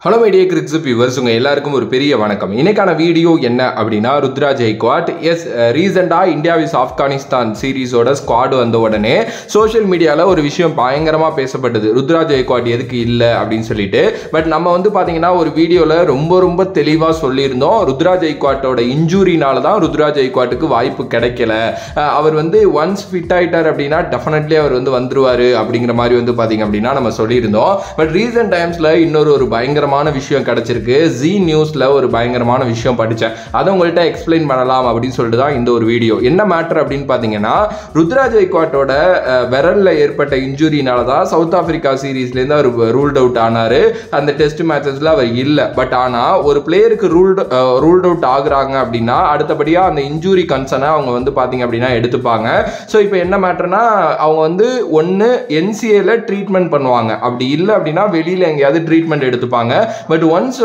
Hello media கிரிக்ஸ் viewers, உங்கள் எல்லாருக்கும் ஒரு பெரிய வணக்கம். இன்னைக்கான வீடியோ என்ன அப்படின்னா, ருத்ரா ஜெய்க்வாட் ரீசெண்டாக இந்தியா விஸ் ஆப்கானிஸ்தான் சீரீஸோட ஸ்குவாட் வந்த உடனே சோஷியல் மீடியாவில் ஒரு விஷயம் பயங்கரமாக பேசப்பட்டது. ருத்ரா ஜெய்க்வாட் எதுக்கு இல்லை அப்படின்னு சொல்லிட்டு. பட் நம்ம பார்த்தீங்கன்னா ஒரு வீடியோவில் ரொம்ப தெளிவாக சொல்லியிருந்தோம், ருத்ரா ஜெய்க்வாட்டோட இன்ஜூரினால தான் ருத்ரா ஜெய்க்வாட்டுக்கு வாய்ப்பு கிடைக்கல. அவர் ஒன்ஸ் ஃபிட் ஆகிட்டார் அப்படின்னா டெஃபினெட்லி அவர் வந்துருவார் அப்படிங்கிற மாதிரி பார்த்தீங்க அப்படின்னா நம்ம சொல்லியிருந்தோம். பட் ரீசெண்ட் டைம்ஸில் இன்னொரு பயங்கரமான விஷயம் கிடைச்சிருக்கு. ஜி நியூஸ்ல ஒரு பயங்கரமான விஷயம் படிச்சேன், அதை உங்கள்கிட்ட எக்ஸ்பிளைன் பண்ணலாம் அப்படின்னு சொல்லிட்டு தான் இந்த ஒரு வீடியோ. என்ன மேட்டர் அப்படின்னு பார்த்தீங்கன்னா, ருத்ரா ஜெய்க்வாட்டோட விரல்ல ஏற்பட்ட இன்ஜுரினால தான் சவுத் ஆப்பிரிக்கா சீரீஸ்லேருந்து அவர் ரூல்ட் அவுட் ஆனாரு. அந்த டெஸ்ட் மேட்சஸ்ல அவர் இல்லை. பட் ஆனால் ஒரு பிளேயருக்கு ரூல்ட் அவுட் ஆகுறாங்க அப்படின்னா அடுத்தபடியாக அந்த இன்ஜுரி கன்சர்னை அவங்க பார்த்தீங்க அப்படின்னா எடுத்துப்பாங்க. ஸோ இப்போ என்ன மேட்டர்னா, அவங்க ஒன்று என்சிஏல ட்ரீட்மெண்ட் பண்ணுவாங்க, அப்படி இல்லை அப்படின்னா வெளியில் எங்கேயாவது ட்ரீட்மெண்ட் எடுத்துப்பாங்க. பட் ஒன்ஸ்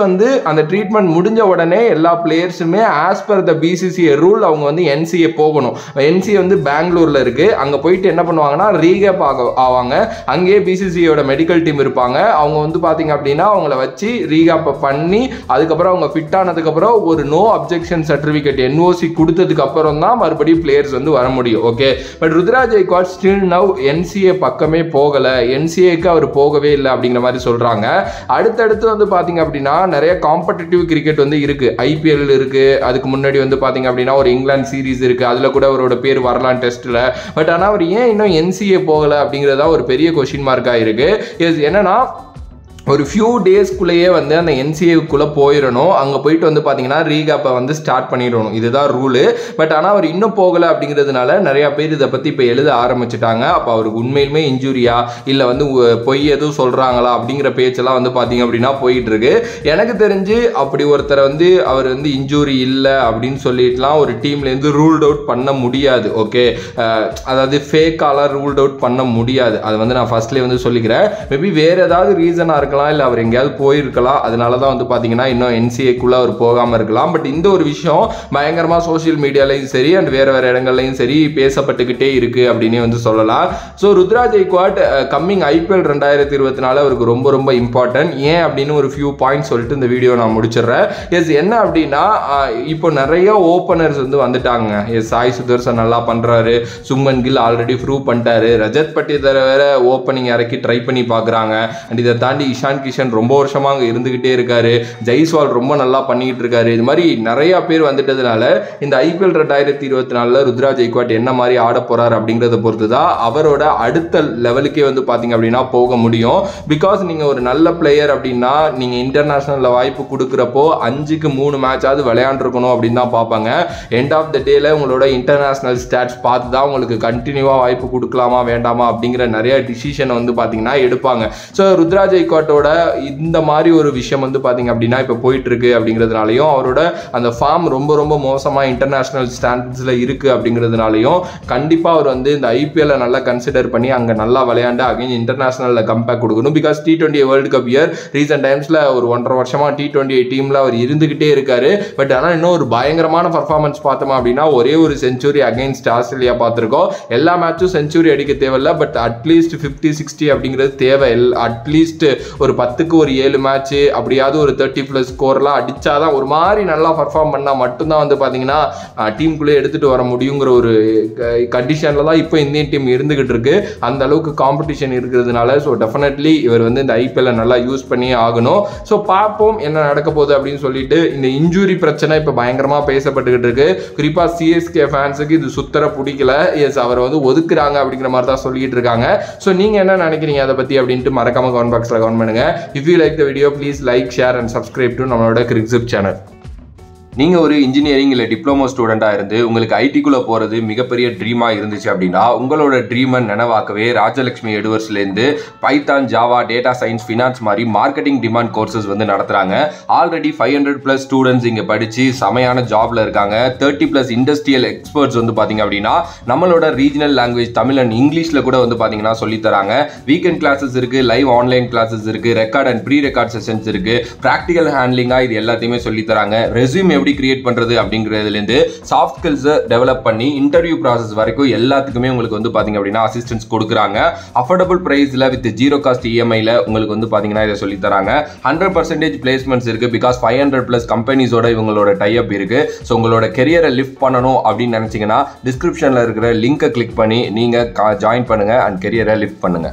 அந்த ட்ரீட்மெண்ட் முடிஞ்ச உடனே எல்லா பிளேயர்ஸுமே as per the BCCI rule அவங்க என்சிஏ போகணும். என்சிஏ பெங்களூர்ல இருக்கு. அங்க போயிட்டு என்ன பண்ணுவாங்கன்னா ரீகேப் ஆவாங்க. அங்கேயே பிசிசிஐயோட மெடிக்கல் டீம் இருப்பாங்க. அவங்க பாத்தீங்க அப்படின்னா அவங்கள வச்சு ரீகேப் பண்ணி அதுக்கப்புறம் அவங்க ஃபிட் ஆனதுக்கு அப்புறம் ஒரு நோ அப்ஜெக்ஷன் சர்டிபிகேட் என்ஓசி கொடுத்ததுக்கு அப்புறம் தான் மறுபடியும் பிளேயர்ஸ் வர முடியும். Okay, but Rudra Gaikwad still now NCA பக்கமே போகல, என்சிஏக்கு அவர் போகவே இல்லை அப்படிங்கிற மாதிரி சொல்றாங்க. அடுத்தடுத்து பாத்தீங்க அப்படின்னா நிறைய காம்படிட்டிவ் கிரிக்கெட் இருக்கு. ஐபிஎல் இருக்கு, அதுக்கு முன்னாடி பாத்தீங்க அப்படின்னா ஒரு இங்கிலாந்து சீரீஸ் இருக்கு, அதுல கூட அவரோட பேர் வரலாம் டெஸ்ட்ல. பட் ஆனா அவர் ஏன் இன்னும் என்சிஏ போகல அப்படிங்கறதா ஒரு பெரிய கொஸ்டின் மார்க்கா இருக்கு. என்னன்னா ஒரு ஃபியூ டேஸ்க்குள்ளேயே அந்த என்சிஏக்குள்ளே போயிடணும். அங்கே போயிட்டு பார்த்தீங்கன்னா ரீகேப்பை ஸ்டார்ட் பண்ணிடணும், இதுதான் ரூலு. பட் ஆனால் அவர் இன்னும் போகலை அப்படிங்கிறதுனால நிறையா பேர் இதை பற்றி இப்போ எழுத ஆரம்பிச்சிட்டாங்க. அப்போ அவருக்கு உண்மையிலுமே இன்ஜூரியா இல்லை பொய் எதுவும் சொல்கிறாங்களா அப்படிங்கிற பேச்செல்லாம் பார்த்தீங்க அப்படின்னா போயிட்டு இருக்கு. எனக்கு தெரிஞ்சு அப்படி ஒருத்தரை அவர் இன்ஜூரி இல்லை அப்படின்னு சொல்லிட்டுலாம் ஒரு டீம்லேருந்து ரூல்ட் அவுட் பண்ண முடியாது. ஓகே, அதாவது ஃபேக்காலாம் ரூல்ட் அவுட் பண்ண முடியாது. அதை நான் ஃபர்ஸ்ட்லேயே சொல்லிக்கிறேன். மேபி வேறு ஏதாவது ரீசனாக இருக்கலாம், இல்லை அவர் எங்கேயாவது போயிருக்கலாம். அதனால தான் பார்த்தீங்கன்னா இன்னும் என்சிஏக்குள்ளே அவர் போகாமல் இருக்கலாம். பட் இந்த ஒரு விஷயம் பயங்கரமாக சோஷியல் மீடியாலையும் சரி அண்ட் வேறு இடங்கள்லையும் சரி பேசப்பட்டுக்கிட்டே இருக்கு அப்படின்னு சொல்லலாம். So Rudra Gaikwad coming IPL 2024 அவருக்கு ரொம்ப இம்பார்ட்டன்ட். ஏன் அப்படின்னு ஒரு ஃபியூ பாயிண்ட்ஸ் சொல்லிட்டு இந்த வீடியோ நான் முடிச்சிடுறேன். என்ன அப்படின்னா, இப்போ நிறைய ஓப்பனர்ஸ் வந்துட்டாங்க. சாய் சுதர்சன் நல்லா பண்ணுறாரு, சுமன் கில் ஆல்ரெடி ப்ரூவ் பண்ணிட்டாரு, ரஜத் பட்டிதார் வேற ஓப்பனிங் இறக்கி ட்ரை பண்ணி பார்க்குறாங்க. அண்ட் இதை தாண்டி இஷான் கிஷன் ரொம்ப வருஷமா அங்கே இருந்துகிட்டே இருக்காரு, ஜெய்ஸ்வால் ரொம்ப நல்லா பண்ணிக்கிட்டு இருக்காரு. இது மாதிரி நிறைய பேர் வந்துட்டதுனால இந்த ஐபிஎல் 2024 ருத்ரா ஜெய்க்வாட் என்ன மாதிரி ஆட போறாரு அப்படிங்கிறத பொறுத்து தான் அவரோட அடுத்த லெவலுக்கே பார்த்தீங்க அப்படின்னா போக முடியும். பிகாஸ் நீங்க ஒரு நல்ல பிளேயர் அப்படின்னா நீங்க இன்டர்நேஷனல்ல வாய்ப்பு கொடுக்குறப்போ 5க்கு 3 மேட்சாவது விளையாண்டுருக்கணும் அப்படின்னு தான் பார்ப்பாங்க. எண்ட் ஆஃப் த டேல உங்களோட இன்டர்நேஷனல் ஸ்டாட்ஸ் பார்த்து தான் உங்களுக்கு கண்டினியூவா வாய்ப்பு கொடுக்கலாமா வேண்டாமா அப்படிங்கிற நிறைய டிசிஷன் பார்த்தீங்கன்னா எடுப்பாங்க. ஸோ ருத்ரா ஜெய்க்வாட்டோட இந்த மாதிரி ஒரு விஷயம் பார்த்தீங்க அப்படின்னா இப்போ போயிட்டு இருக்கு அப்படிங்கிறதுனாலையும் அவரோட அந்த ஃபார்ம் ரொம்ப மோசமாக இன்டர்நேஷனல் ஸ்டாண்டர்ட்ஸில் இருக்கு அப்படிங்கிறதுனாலையும் கண்டிப்பாக அவர் இந்த ஐபிஎல்ல நல்லா கன்சிடர் பண்ணி அங்கே நல்லா விளையாண்டு அகைன் இன்டர்நேஷனலில் கம்பேக் கொடுக்கணும். Because T20 world cup year recent டைம்ஸில் ஒரு 1.5 வருஷமா T20 டீமில் அவர் இருந்துகிட்டே இருக்காரு. பட் ஆனால் இன்னும் ஒரு பயங்கரமான பர்ஃபார்மன்ஸ் பார்த்தோம் அப்படின்னா ஒரே ஒரு செஞ்சுரி அகைன்ஸ்ட் ஆஸ்திரேலியா பார்த்துருக்கோம். எல்லா மேட்சும் செஞ்சுரி அடிக்க தேவையில்லை, பட் அட்லீஸ்ட் 50-60 அப்படிங்கிறது தேவை. அட்லீஸ்ட் ஒரு 10க்கு ஒரு 7 மேட்ச் அப்படியாவது ஒரு 30+ ஸ்கோர்லாம் அடிச்சாதான் ஒரு மாதிரி நல்லா பர்ஃபார்ம் பண்ணால் மட்டும்தான் பார்த்தீங்கன்னா டீமுக்குள்ளே எடுத்துட்டு வர முடியுங்கிற ஒரு கண்டிஷனில் தான் இப்போ இந்தியன் டீம் இருந்துகிட்டு இருக்கு. அந்த அளவுக்கு காம்படிஷன் இருக்கிறதுனால ஸோ டெஃபினெட்லி இவர் இந்த ஐபிஎல்ல நல்லா யூஸ் பண்ணி ஆகணும். ஸோ பார்ப்போம் என்ன நடக்க போகுது அப்படின்னு சொல்லிட்டு. இந்த இன்ஜூரி பிரச்சனை இப்போ பயங்கரமாக பேசப்பட்டுக்கிட்டு இருக்கு. குறிப்பாக சிஎஸ்கே ஃபேன்ஸுக்கு இது சுத்தர பிடிக்கல. அவரை ஒதுக்குறாங்க அப்படிங்கிற மாதிரி தான் சொல்லிட்டு இருக்காங்க. ஸோ நீங்க என்ன நினைக்கிறீங்க அதை பத்தி அப்படின்ட்டு மறக்காம கமெண்ட் பாக்ஸ்ல கமெண்ட் பண்ணுங்க. If you like the video, please like, share and subscribe to நம்மளோட கிரிக்ஸிப் சேனல். நீங்கள் ஒரு இன்ஜினியரிங் இல்லை டிப்ளமோ ஸ்டூடெண்ட்டாக இருந்து உங்களுக்கு ஐடிக்குள்ளே போகிறது மிகப்பெரிய ட்ரீமாக இருந்துச்சு அப்படின்னா உங்களோட ட்ரீமை நினைவாக்கவே ராஜலட்சுமி எடுவர்ஸ்லேருந்து Python, Java, data science, finance மாதிரி மார்க்கெட்டிங் டிமாண்ட் கோர்சஸ் நடத்துகிறாங்க. ஆல்ரெடி 500+ ஸ்டூடெண்ட்ஸ் இங்கே படித்து செமையான ஜாபில் இருக்காங்க. 30+ இண்டஸ்ட்ரியல் எக்ஸ்பர்ட்ஸ் பார்த்தீங்க அப்படின்னா நம்மளோட ரீஜனல் லாங்குவேஜ் தமிழ் அண்ட் இங்கிலீஷில் கூட பார்த்தீங்கன்னா சொல்லித்தராங்க. வீக்கெண்ட் கிளாஸஸ் இருக்குது, லைவ் ஆன்லைன் கிளாஸஸ் இருக்குது, record and pre record sessions இருக்குது, ப்ராக்டிக்கல் ஹேண்ட்லிங்காக இது எல்லாத்தையுமே சொல்லித்தராங்க. ரெஸ்யூம் எப்படி கிரியேட் பண்றது அப்படிங்கிறதுலேருந்து சாஃப்ட் ஸ்கில்ஸை டெவலப் பண்ணி இன்டர்வியூ ப்ராசஸ் வரைக்கும் எல்லாத்துக்குமே உங்களுக்கு வந்து பாத்தீங்க அப்படின்னா அசிஸ்டன்ஸ் கொடுக்குறாங்க. அஃபோர்டபுள் பிரைஸ்ல வித் ஜீரோ காஸ்ட் இஎம்ஐல உங்களுக்கு வந்து பாத்தீங்கன்னா இதை சொல்லி தராங்க. 100% பிளேஸ்மெண்ட்ஸ் இருக்கு. பிகாஸ் 500+ கம்பெனிஸோட இவங்களோட டைப் இருக்கு. ஸோ உங்களோட கெரியரை லிஃப்ட் பண்ணணும் அப்படின்னு நினைச்சீங்கன்னா டிஸ்கிரிப்ஷன்ல இருக்கிற லிங்கை கிளிக் பண்ணி நீங்க ஜாயின் பண்ணுங்க அண்ட் கெரியரை லிஃப்ட் பண்ணுங்க.